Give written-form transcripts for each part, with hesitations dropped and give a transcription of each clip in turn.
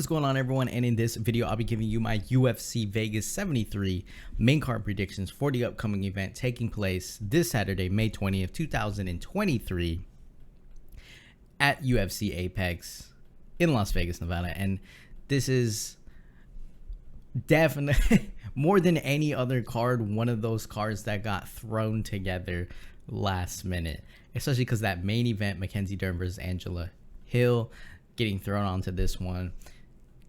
What is going on, everyone? And in this video, I'll be giving you my UFC Vegas 73 main card predictions for the upcoming event taking place this Saturday, May 20th, 2023 at UFC Apex in Las Vegas, Nevada. And this is definitely more than any other card, one of those cards that got thrown together last minute, especially because that main event, Mackenzie Dern versus Angela Hill, getting thrown onto this one.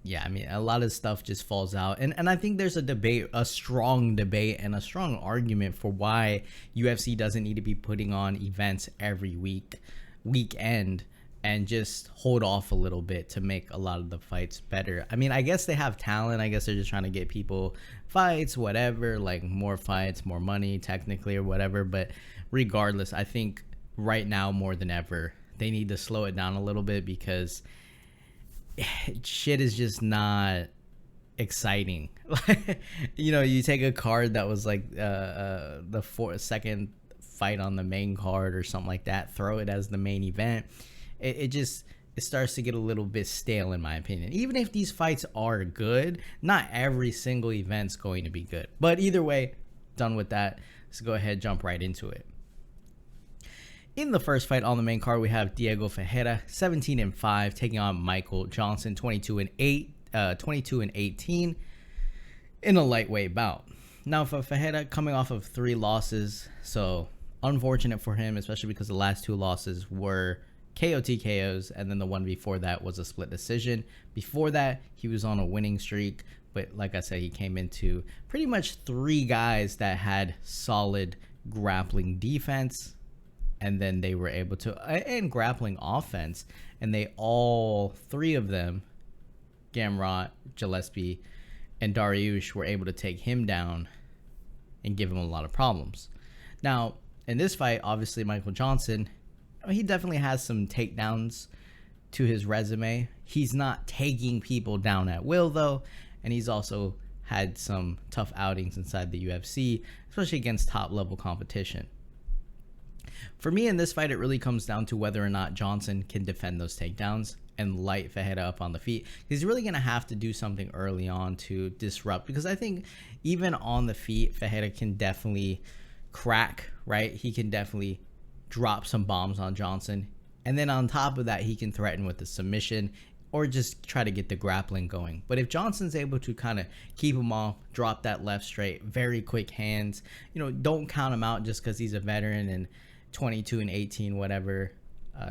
Yeah, I mean, a lot of stuff just falls out. And I think there's a debate, a strong debate and a strong argument for why UFC doesn't need to be putting on events every weekend, and just hold off a little bit to make a lot of the fights better. I mean, I guess they have talent. I guess they're just trying to get people fights, whatever, like more fights, more money technically or whatever. But regardless, I think right now more than ever, they need to slow it down a little bit because shit is just not exciting. You know, you take a card that was like the second fight on the main card or something like that, throw it as the main event. It starts to get a little bit stale, in my opinion. Even if these fights are good, not every single event's going to be good. But either way, done with that. Let's go ahead, jump right into it. In the first fight on the main card, we have Diego Ferreira, 17-5, taking on Michael Johnson, 22-18, in a lightweight bout. Now, for Ferreira, coming off of 3 losses, so unfortunate for him, especially because the last 2 losses were KOs, and then the one before that was a split decision. Before that, he was on a winning streak, but like I said, he came into pretty much 3 guys that had solid grappling defense, and then they were able to, and grappling offense, and they all 3 of them, Gamrot, Gillespie, and Dariush, were able to take him down and give him a lot of problems. Now, in this fight, obviously Michael Johnson, he definitely has some takedowns to his resume. He's not taking people down at will, though, and he's also had some tough outings inside the UFC, especially against top-level competition. For me, in this fight, it really comes down to whether or not Johnson can defend those takedowns and light Ferreira up on the feet. He's really going to have to do something early on to disrupt, because I think even on the feet, Ferreira can definitely crack, right? He can definitely drop some bombs on Johnson, and then on top of that, he can threaten with the submission or just try to get the grappling going. But if Johnson's able to kind of keep him off, drop that left straight, very quick hands, you know, don't count him out just because he's a veteran and 22-18, whatever.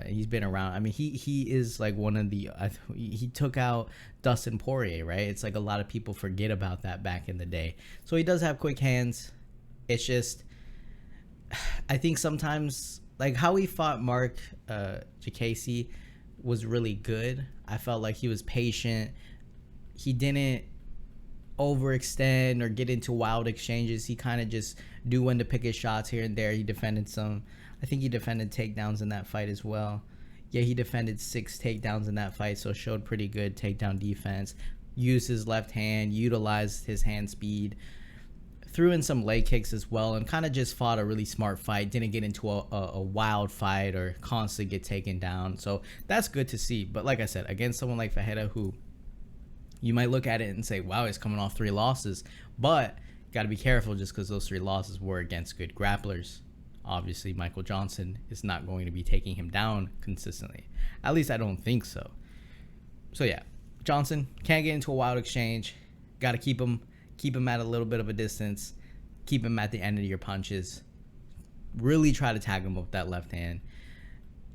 He's been around. I mean, he is like one of the, he took out Dustin Poirier, right? It's like a lot of people forget about that back in the day. So he does have quick hands. It's just, I think sometimes, like how he fought Mark Ducote was really good. I felt like he was patient. He didn't overextend or get into wild exchanges. He kind of just knew when to pick his shots here and there. He defended some, I think he defended takedowns in that fight as well. Yeah, he defended 6 takedowns in that fight, so showed pretty good takedown defense. Used his left hand, utilized his hand speed, threw in some leg kicks as well, and kind of just fought a really smart fight. Didn't get into a wild fight or constantly get taken down. So that's good to see. But like I said, against someone like Ferreira, who you might look at it and say, wow, he's coming off 3 losses. But got to be careful just because those 3 losses were against good grapplers. Obviously, Michael Johnson is not going to be taking him down consistently. At least I don't think so. So yeah, Johnson can't get into a wild exchange. Got to keep him at a little bit of a distance. Keep him at the end of your punches. Really try to tag him with that left hand.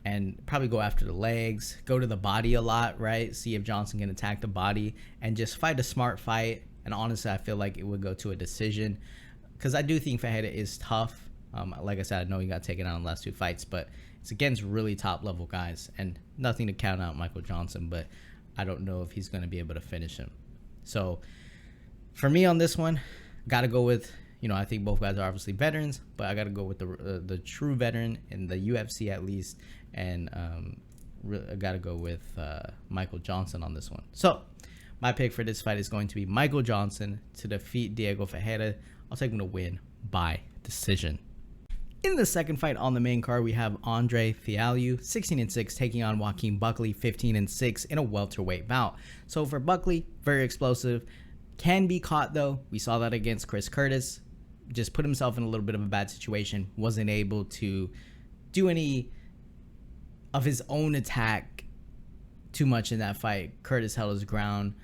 And probably go after the legs. Go to the body a lot, right? See if Johnson can attack the body. And just fight a smart fight. And honestly, I feel like it would go to a decision. Because I do think Ferreira is tough. Like I said, I know he got taken out in the last 2 fights. But it's against really top-level guys. And nothing to count out Michael Johnson. But I don't know if he's going to be able to finish him. So for me on this one, got to go with, you know, I think both guys are obviously veterans, but I got to go with the true veteran in the UFC at least, and I got to go with Michael Johnson on this one. So my pick for this fight is going to be Michael Johnson to defeat Diego Ferreira. I'll take him to win by decision. In the second fight on the main card, we have Andre Fialho, 16-6, taking on Joaquin Buckley, 15-6, in a welterweight bout. So for Buckley, very explosive. Can be caught, though. We saw that against Chris Curtis. Just put himself in a little bit of a bad situation. Wasn't able to do any of his own attack too much in that fight. Curtis held his ground.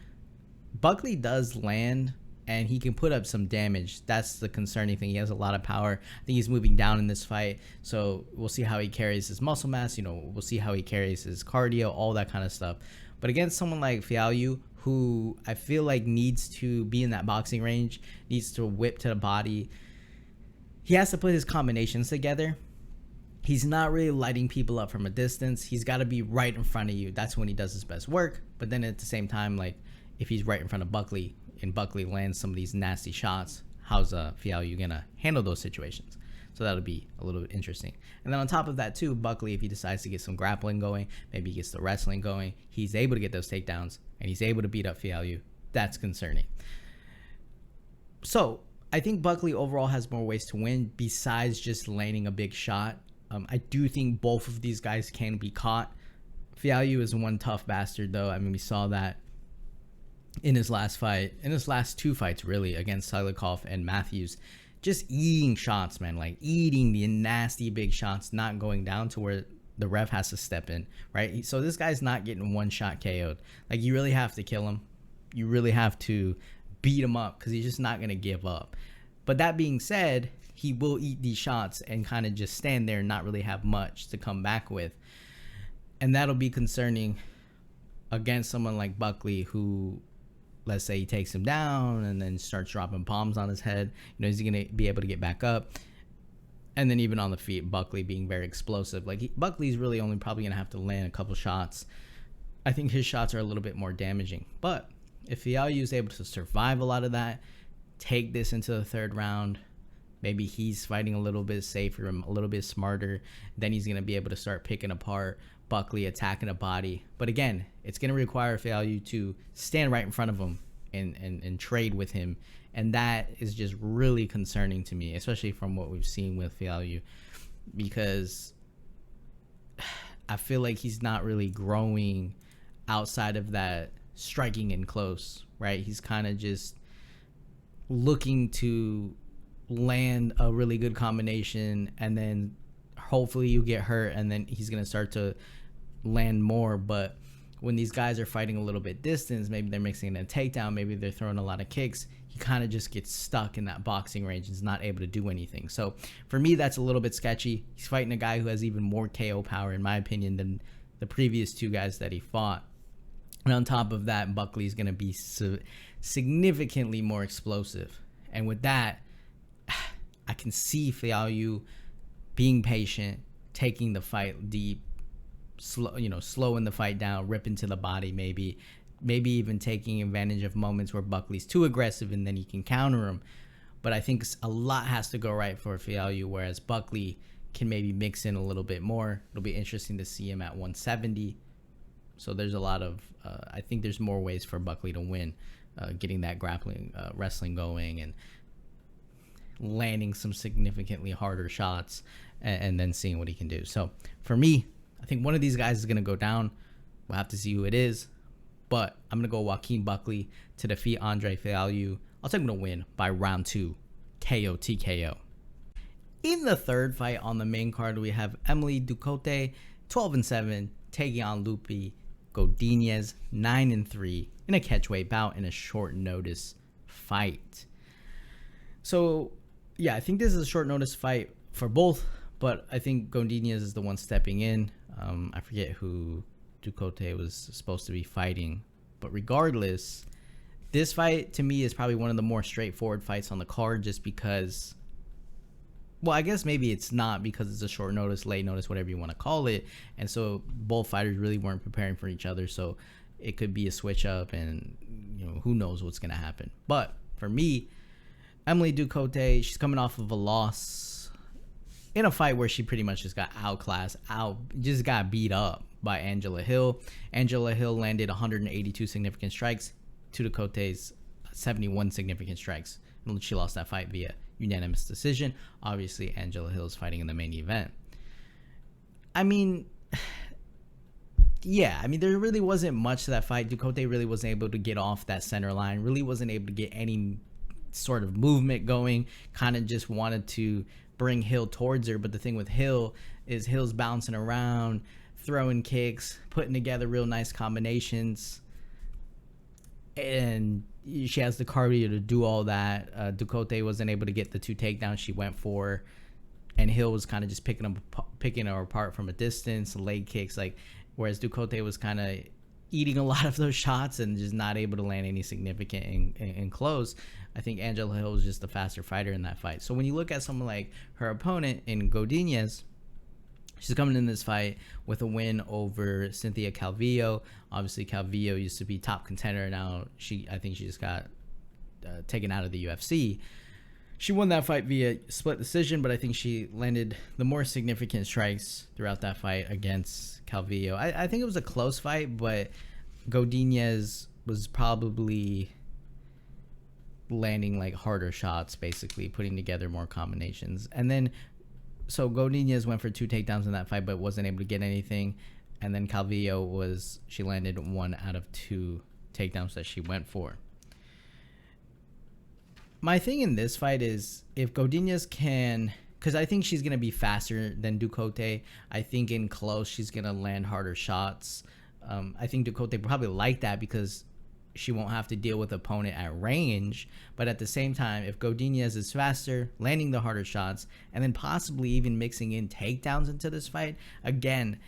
Buckley does land, and he can put up some damage. That's the concerning thing. He has a lot of power. I think he's moving down in this fight, so we'll see how he carries his muscle mass. We'll see how he carries his cardio, all that kind of stuff. But against someone like Fialho, who I feel like needs to be in that boxing range, needs to whip to the body, he has to put his combinations together. He's not really lighting people up from a distance. He's got to be right in front of you. That's when he does his best work. But then at the same time, like, if he's right in front of Buckley and Buckley lands some of these nasty shots, how's Fialho gonna handle those situations? So that'll be a little bit interesting. And then on top of that too, Buckley, if he decides to get some grappling going, maybe he gets the wrestling going, he's able to get those takedowns and he's able to beat up Fialho. That's concerning. So I think Buckley overall has more ways to win besides just landing a big shot. I do think both of these guys can be caught. Fialho is one tough bastard, though. I mean, we saw that in his last fight, in his last two fights, really, against Silikov and Matthews. Just eating shots, man. Like, eating the nasty big shots, not going down to where the ref has to step in, right? So this guy's not getting one-shot KO'd. Like, you really have to kill him. You really have to beat him up because he's just not going to give up. But that being said, he will eat these shots and kind of just stand there and not really have much to come back with. And that'll be concerning against someone like Buckley, who, let's say he takes him down and then starts dropping bombs on his head. Is he going to be able to get back up? And then even on the feet, Buckley being very explosive. Like, Buckley's really only probably going to have to land a couple shots. I think his shots are a little bit more damaging. But if Fialho is able to survive a lot of that, take this into the third round, maybe he's fighting a little bit safer and a little bit smarter, then he's going to be able to start picking apart Buckley, attacking the body. But again, it's going to require Fialho to stand right in front of him and trade with him. And that is just really concerning to me, especially from what we've seen with Fialho, because I feel like he's not really growing outside of that striking in close, right? He's kind of just looking to land a really good combination, and then hopefully you get hurt, and then he's going to start to land more. But when these guys are fighting a little bit distance, maybe they're mixing in a takedown, maybe they're throwing a lot of kicks, he kind of just gets stuck in that boxing range and is not able to do anything. So for me, that's a little bit sketchy. He's fighting a guy who has even more KO power, in my opinion, than the previous two guys that he fought. And on top of that, Buckley's going to be significantly more explosive. And with that, I can see Fialho being patient, taking the fight deep, slowing the fight down, ripping to the body, maybe even taking advantage of moments where Buckley's too aggressive and then he can counter him. But I think a lot has to go right for Fialho, whereas Buckley can maybe mix in a little bit more. It'll be interesting to see him at 170. So there's a lot of, I think there's more ways for Buckley to win, getting that grappling, wrestling going, and landing some significantly harder shots, and then seeing what he can do. So for me, I think one of these guys is going to go down. We'll have to see who it is. But I'm going to go Joaquin Buckley to defeat Andre Fialho. I'll take him to win by round 2, KO TKO. In the third fight on the main card, we have Emily Ducote, 12-7, taking on Lupita Godinez, 9-3, in a catchweight bout in a short notice fight. So yeah, I think this is a short notice fight for both, but I think Godinez is the one stepping in. I forget who Ducote was supposed to be fighting, but regardless, this fight to me is probably one of the more straightforward fights on the card, just because, well, I guess maybe it's not, because it's a short notice, late notice, whatever you want to call it, and so both fighters really weren't preparing for each other, so it could be a switch up, and who knows what's going to happen. But for me, Emily Ducote, she's coming off of a loss in a fight where she pretty much just got outclassed, just got beat up by Angela Hill. Angela Hill landed 182 significant strikes to Ducote's 71 significant strikes. She lost that fight via unanimous decision. Obviously, Angela Hill's fighting in the main event. I mean, yeah, I mean, there really wasn't much to that fight. Ducote really wasn't able to get off that center line, really wasn't able to get any sort of movement going, kind of just wanted to bring Hill towards her. But the thing with Hill is Hill's bouncing around, throwing kicks, putting together real nice combinations, and she has the cardio to do all that. Ducote wasn't able to get the 2 takedowns she went for, and Hill was kind of just picking her apart from a distance, leg kicks, like, whereas Ducote was kind of eating a lot of those shots and just not able to land any significant in close. I think Angela Hill was just the faster fighter in that fight. So when you look at someone like her opponent in Godinez, she's coming in this fight with a win over Cynthia Calvillo. Obviously, Calvillo used to be top contender. Now I think she just got taken out of the UFC. She won that fight via split decision, but I think she landed the more significant strikes throughout that fight against Calvillo. I think it was a close fight, but Godinez was probably landing like harder shots, basically putting together more combinations. And then so Godinez went for 2 takedowns in that fight, but wasn't able to get anything. And then Calvillo she landed 1 out of 2 takedowns that she went for. My thing in this fight is if Godinez can, because I think she's going to be faster than Ducote. I think in close she's going to land harder shots. I think Ducote probably like that because she won't have to deal with opponent at range. But at the same time, if Godinez is faster, landing the harder shots, and then possibly even mixing in takedowns into this fight, again,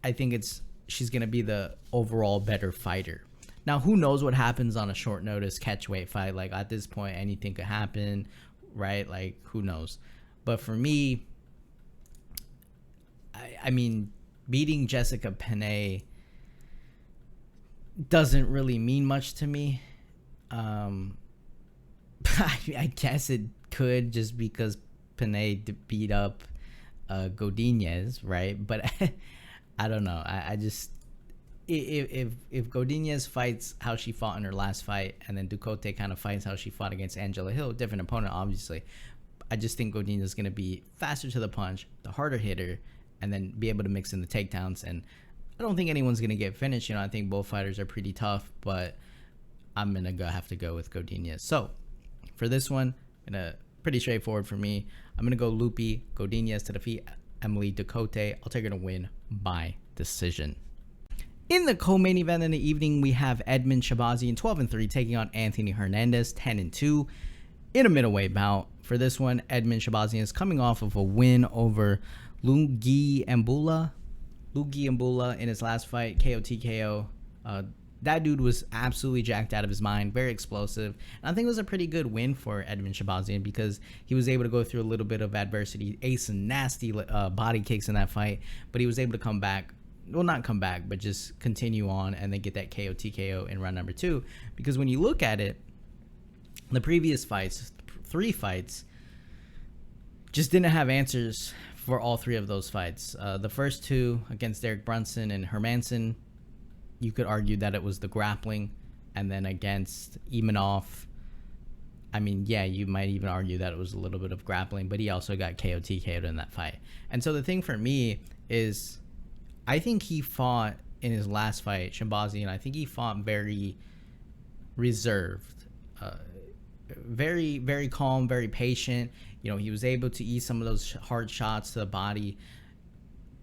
I think she's going to be the overall better fighter. Now, who knows what happens on a short notice catchweight fight? Like, at this point, anything could happen, right? Like, who knows? But for me, I mean, beating Jessica Penne doesn't really mean much to me. I guess it could, just because Penne beat up Godinez, right? But I don't know. I just... If Godinez fights how she fought in her last fight, and then Ducote kind of fights how she fought against Angela Hill, different opponent, obviously. I just think Godinez is going to be faster to the punch, the harder hitter, and then be able to mix in the takedowns. And I don't think anyone's going to get finished. I think both fighters are pretty tough, but I'm going to have to go with Godinez. So for this one, pretty straightforward for me. I'm going to go Lupi, Godinez to defeat Emily Ducote. I'll take her to win by decision. In the co-main event in the evening, we have Edmen Shahbazyan 12-3 taking on Anthony Hernandez 10-2 in a middleweight bout. For this one, Edmen Shahbazyan is coming off of a win over Lungi Mbula in his last fight, KO. That dude was absolutely jacked out of his mind, very explosive. And I think it was a pretty good win for Edmen Shahbazyan because he was able to go through a little bit of adversity, ace some nasty body kicks in that fight, but he was able to come back. Well, not come back, but just continue on and then get that KO in round number 2. Because when you look at it, the previous fights, 3 fights, just didn't have answers for all 3 of those fights. The first 2 against Derek Brunson and Hermanson, you could argue that it was the grappling. And then against Imanov, I mean, yeah, you might even argue that it was a little bit of grappling, but he also got KO'd in that fight. And so the thing for me is, I think he fought in his last fight, Shahbazyan, I think he fought very reserved, very, very calm, very patient. He was able to eat some of those hard shots to the body.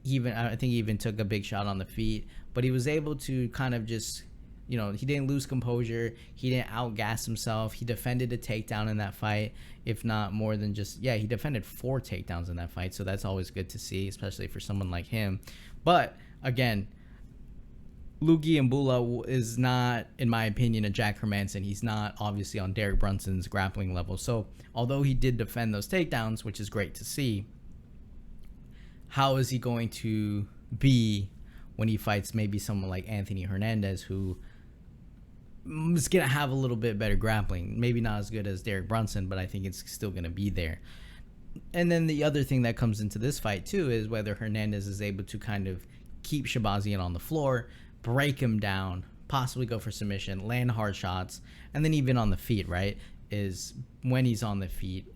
I think he even took a big shot on the feet, but he was able to kind of just, he didn't lose composure. He didn't outgas himself. He defended a takedown in that fight, if not more than just, he defended 4 takedowns in that fight. So that's always good to see, especially for someone like him. But again, Lungi Mbula is not, in my opinion, a Jack Hermanson. He's not obviously on Derek Brunson's grappling level. So although he did defend those takedowns, which is great to see, how is he going to be when he fights maybe someone like Anthony Hernandez, who is going to have a little bit better grappling? Maybe not as good as Derek Brunson, but I think it's still going to be there. And then the other thing that comes into this fight too is whether Hernandez is able to kind of keep Shahbazyan on the floor, break him down, possibly go for submission, land hard shots, and then even on the feet, right? Is when he's on the feet,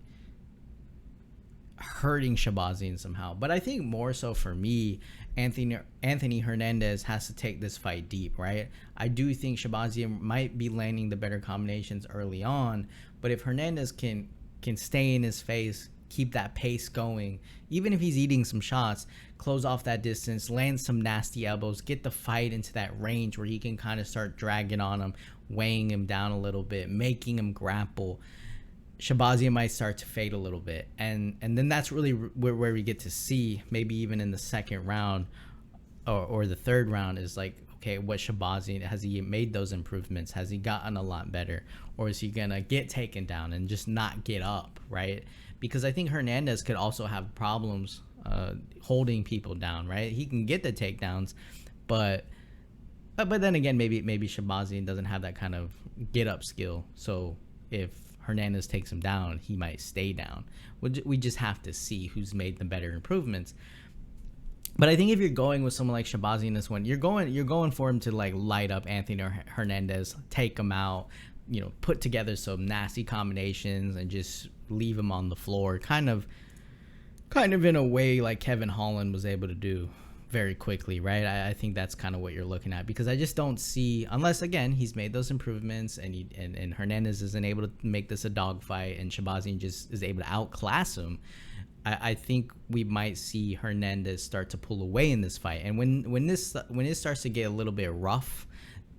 hurting Shahbazyan somehow. But I think more so for me, Anthony Hernandez has to take this fight deep, right? I do think Shahbazyan might be landing the better combinations early on, but if Hernandez can stay in his face, keep that pace going, even if he's eating some shots, close off that distance, land some nasty elbows, get the fight into that range where he can kind of start dragging on him, weighing him down a little bit, making him grapple, Shahbazyan might start to fade a little bit, and then that's really where we get to see, maybe even in the second round or the third round, is like, okay, what Shahbazyan, has he made those improvements? Has he gotten a lot better, or is he gonna get taken down and just not get up, right? Because I think Hernandez could also have problems holding people down, right? He can get the takedowns, but then again, maybe Shahbazyan doesn't have that kind of get up skill. So if Hernandez takes him down, he might stay down. We just have to see who's made the better improvements. But I think if you're going with someone like Shahbazyan in this one, you're going for him to like light up Anthony Hernandez, take him out, put together some nasty combinations and just leave him on the floor, kind of in a way like Kevin Holland was able to do very quickly, right? I think that's kind of what you're looking at, because I just don't see, unless again he's made those improvements and Hernandez isn't able to make this a dogfight and Shahbazyan just is able to outclass him. I think we might see Hernandez start to pull away in this fight, and when it starts to get a little bit rough,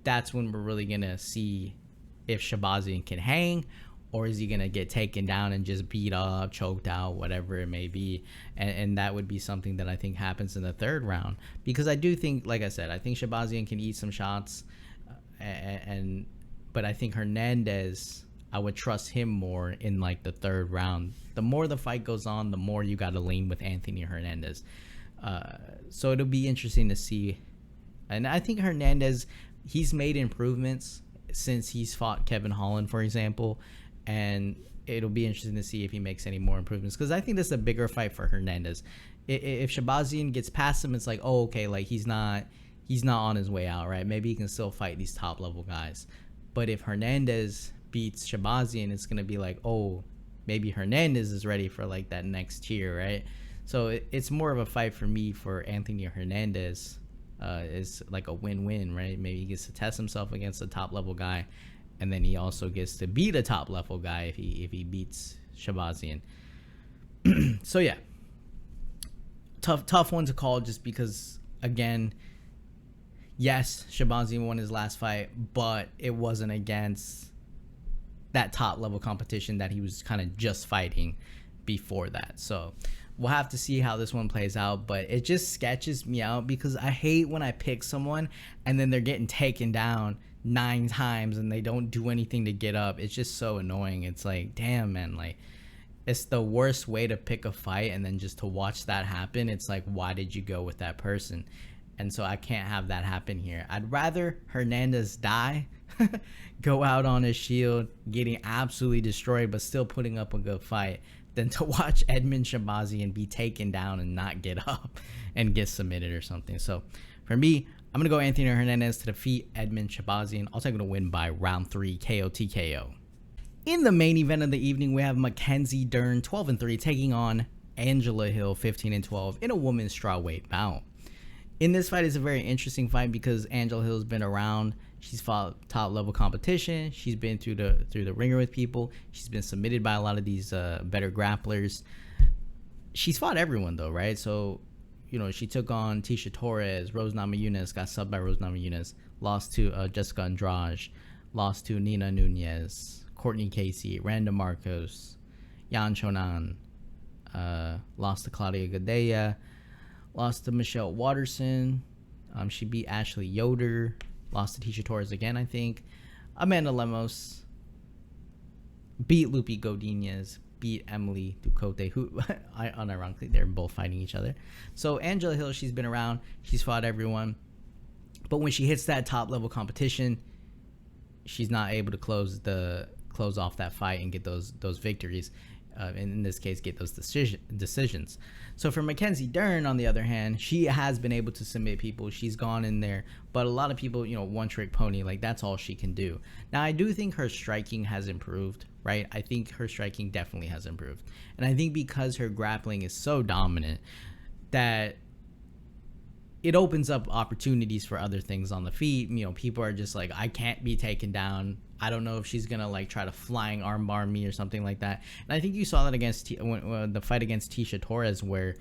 that's when we're really gonna see if Shahbazyan can hang, or is he going to get taken down and just beat up, choked out, whatever it may be. And that would be something that I think happens in the third round. Because I do think, like I said, I think Shahbazyan can eat some shots. But I think Hernandez, I would trust him more in like the third round. The more the fight goes on, the more you got to lean with Anthony Hernandez. So it'll be interesting to see. And I think Hernandez, he's made improvements since he's fought Kevin Holland, for example. And it'll be interesting to see if he makes any more improvements, because I think this is a bigger fight for Hernandez. If Shahbazyan gets past him, it's like, oh, okay, like he's not on his way out, right? Maybe he can still fight these top level guys. But if Hernandez beats Shahbazyan, it's gonna be like, oh, maybe Hernandez is ready for like that next tier, right? So it's more of a fight for me for Anthony Hernandez. Is like a win-win, right? Maybe he gets to test himself against a top level guy, and then he also gets to beat a top level guy if he beats Shahbazyan. So yeah, tough one to call, just because again, yes, Shahbazyan won his last fight, but it wasn't against that top level competition that he was kind of just fighting before that. So we'll have to see how this one plays out, but it just sketches me out, because I hate when I pick someone and then they're getting taken down 9 times and they don't do anything to get up. It's just so annoying. It's like, damn, man, like it's the worst way to pick a fight, and then just to watch that happen, it's like, why did you go with that person? And so I can't have that happen here. I'd rather Hernandez die, go out on his shield, getting absolutely destroyed, but still putting up a good fight, than to watch Edmen Shahbazyan be taken down and not get up and get submitted or something. So for me, I'm going to go Anthony Hernandez to defeat Edmen Shahbazyan. I'll take him to win by round 3 KO TKO. In the main event of the evening, we have Mackenzie Dern 12-3 taking on Angela Hill 15-12 in a women's strawweight bout. In this fight, it's a very interesting fight because Angela Hill's been around. She's fought top level competition. She's been through the ringer with people. She's been submitted by a lot of these better grapplers. She's fought everyone though, right? So, she took on Tisha Torres, Rose Namajunas, got subbed by Rose Namajunas, lost to Jessica Andrade, lost to Nina Nunez, Courtney Casey, Randa Marcos, Yan Chonan, lost to Claudia Gadelha, lost to Michelle Watterson. She beat Ashley Yoder. Lost to Tisha Torres again, I think. Amanda Lemos beat Lupita Godinez, beat Emily Ducote, who, unironically, they're both fighting each other. So Angela Hill, she's been around. She's fought everyone. But when she hits that top-level competition, she's not able to close off that fight and get those victories. in this case, get those decisions. So for Mackenzie Dern, on the other hand, she has been able to submit people. She's gone in there, but a lot of people, one trick pony, like that's all she can do. Now, I do think her striking has improved, right? I think her striking definitely has improved. And I think because her grappling is so dominant that it opens up opportunities for other things on the feet. People are just like, I can't be taken down. I don't know if she's going to like try to flying armbar me or something like that. And I think you saw that against the fight against Tecia Torres, where,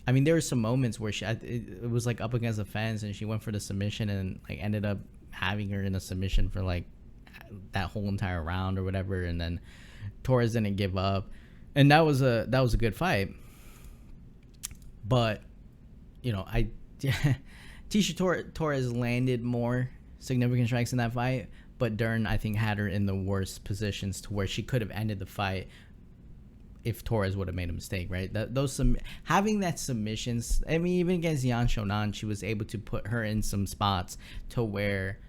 I mean, there were some moments where it was like up against the fence and she went for the submission and like ended up having her in a submission for like that whole entire round or whatever. And then Torres didn't give up. And that was a good fight. But, Tecia Torres landed more significant strikes in that fight, but Dern, I think, had her in the worst positions to where she could have ended the fight if Torres would have made a mistake, right? Having that submissions, I mean, even against Yan Shonan, she was able to put her in some spots to where,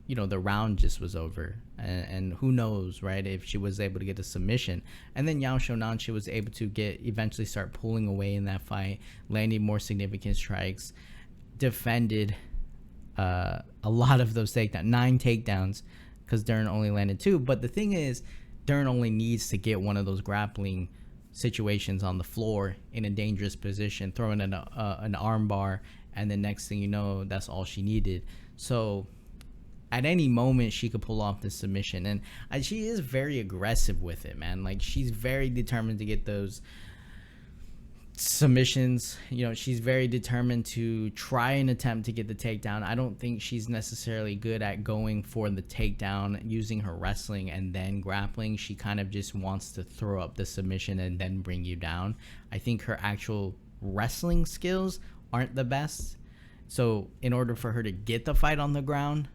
the round just was over. And who knows, right, if she was able to get a submission. And then Yan Shonan, she was able to eventually start pulling away in that fight, landing more significant strikes, defended a lot of those takedowns, 9 takedowns, because Dern only landed 2. But the thing is, Dern only needs to get one of those grappling situations on the floor in a dangerous position, throwing an arm bar, and the next thing you know, that's all she needed. So at any moment, she could pull off the submission. And she is very aggressive with it, man. Like, she's very determined to get those submissions. She's very determined to try and attempt to get the takedown. I don't think she's necessarily good at going for the takedown using her wrestling and then grappling. She kind of just wants to throw up the submission and then bring you down. I think her actual wrestling skills aren't the best. So in order for her to get the fight on the ground,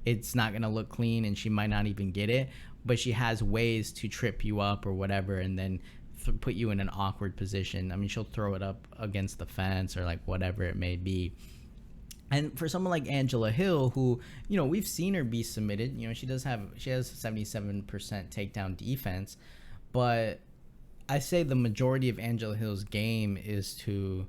it's not going to look clean and she might not even get it, but she has ways to trip you up or whatever and then put you in an awkward position. I mean, she'll throw it up against the fence or like whatever it may be. And for someone like Angela Hill, who, we've seen her be submitted, she has 77% takedown defense, but I say the majority of Angela Hill's game is to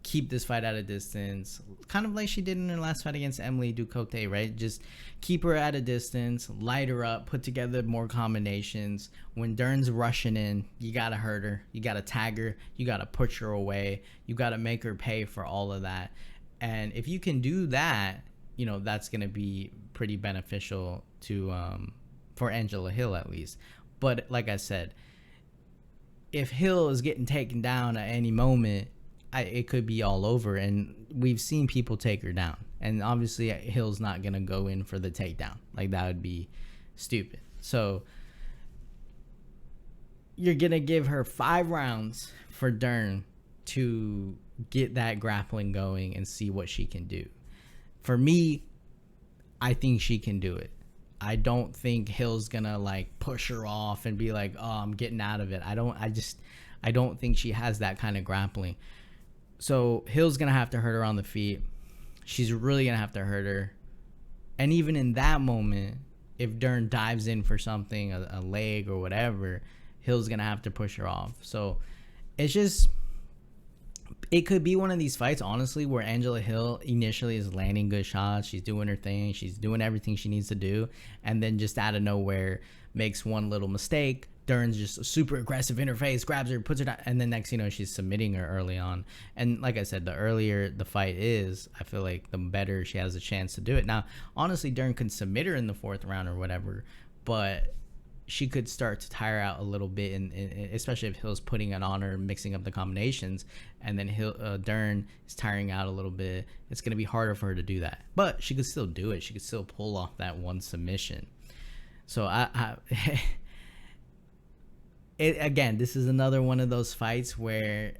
keep this fight at a distance, kind of like she did in her last fight against Emily Ducote, right? Just keep her at a distance, light her up, put together more combinations. When Dern's rushing in, you gotta hurt her, you gotta tag her, you gotta push her away, you gotta make her pay for all of that. And if you can do that, that's gonna be pretty beneficial to for Angela Hill at least. But like I said, if Hill is getting taken down at any moment, it could be all over, and we've seen people take her down. And obviously, Hill's not going to go in for the takedown. Like, that would be stupid. So, you're going to give her 5 rounds for Dern to get that grappling going and see what she can do. For me, I think she can do it. I don't think Hill's going to, like, push her off and be like, oh, I'm getting out of it. I don't think she has that kind of grappling. So Hill's going to have to hurt her on the feet. She's really going to have to hurt her. And even in that moment, if Dern dives in for something, a leg or whatever, Hill's going to have to push her off. So it's just, it could be one of these fights, honestly, where Angela Hill initially is landing good shots. She's doing her thing. She's doing everything she needs to do. And then just out of nowhere makes one little mistake. Dern's just a super aggressive interface, grabs her, puts her down, and then next she's submitting her early on. And like I said, the earlier the fight is, I feel like the better she has a chance to do it. Now, honestly, Dern could submit her in the 4th round or whatever, but she could start to tire out a little bit, especially if Hill's putting it on her, mixing up the combinations, and then Dern is tiring out a little bit. It's going to be harder for her to do that. But she could still do it. She could still pull off that one submission. So, again, this is another one of those fights where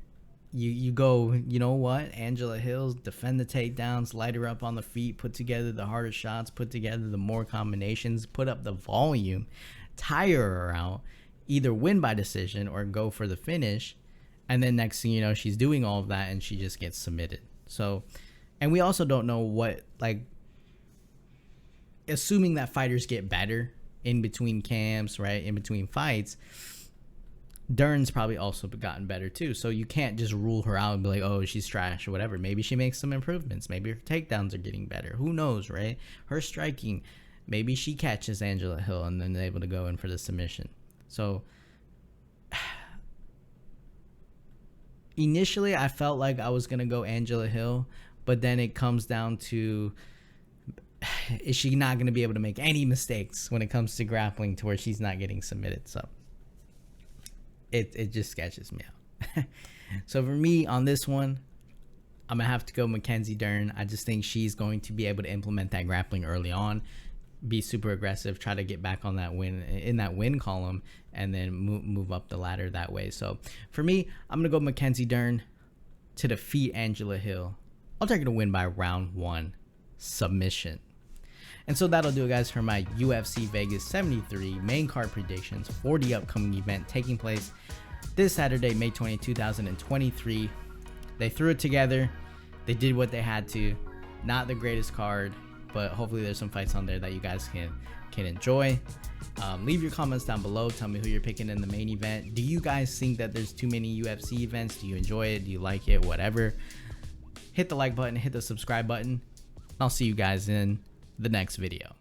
you go, you know what? Angela Hill, defend the takedowns, light her up on the feet, put together the harder shots, put together the more combinations, put up the volume, tire her out, either win by decision or go for the finish. And then next thing you know, she's doing all of that and she just gets submitted. So, and we also don't know what, like, assuming that fighters get better in between camps, right, in between fights, Dern's probably also gotten better too. So you can't just rule her out and be like, oh, she's trash or whatever. Maybe she makes some improvements. Maybe her takedowns are getting better. Who knows, right? Her striking, maybe she catches Angela Hill and then able to go in for the submission. So initially I felt like I was going to go Angela Hill, but then it comes down to, is she not going to be able to make any mistakes when it comes to grappling to where she's not getting submitted? So it just sketches me out. So for me on this one, I'm going to have to go Mackenzie Dern. I just think she's going to be able to implement that grappling early on, be super aggressive, try to get back on that win, in that win column, and then move up the ladder that way. So for me, I'm going to go Mackenzie Dern to defeat Angela Hill. I'll take her to win by round 1 submission. And so that'll do it, guys, for my UFC Vegas 73 main card predictions for the upcoming event taking place this Saturday, May 20, 2023. They threw it together. They did what they had to. Not the greatest card, but hopefully there's some fights on there that you guys can enjoy. Leave your comments down below. Tell me who you're picking in the main event. Do you guys think that there's too many UFC events? Do you enjoy it? Do you like it? Whatever. Hit the like button, hit the subscribe button. I'll see you guys in the next video.